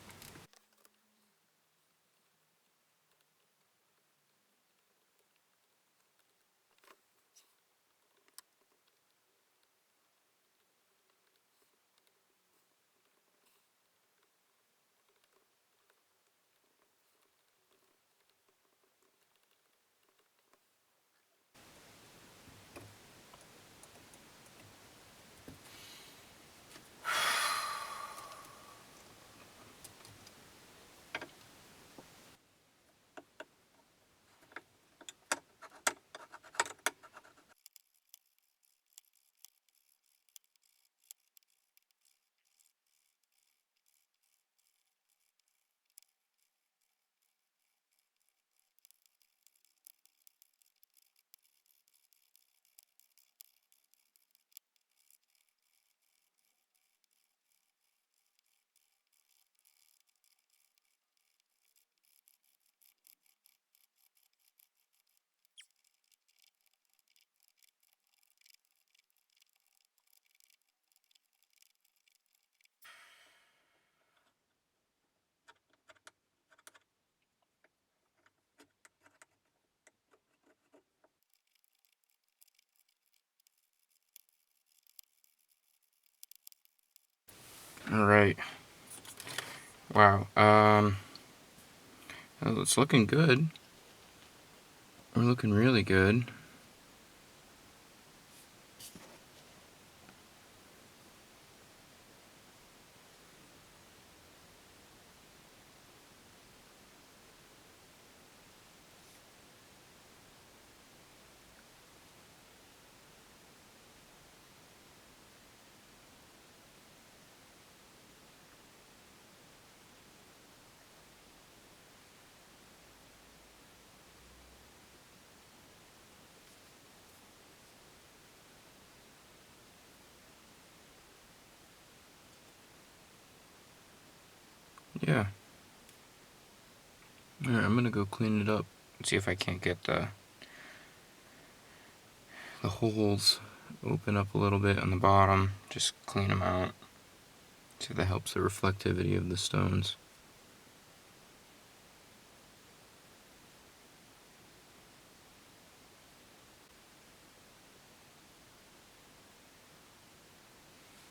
Alright. Wow. Well, it's looking good. We're looking really good. Yeah. Alright, I'm gonna go clean it up. See if I can't get the holes open up a little bit on the bottom. Just clean them out. See if that helps the reflectivity of the stones.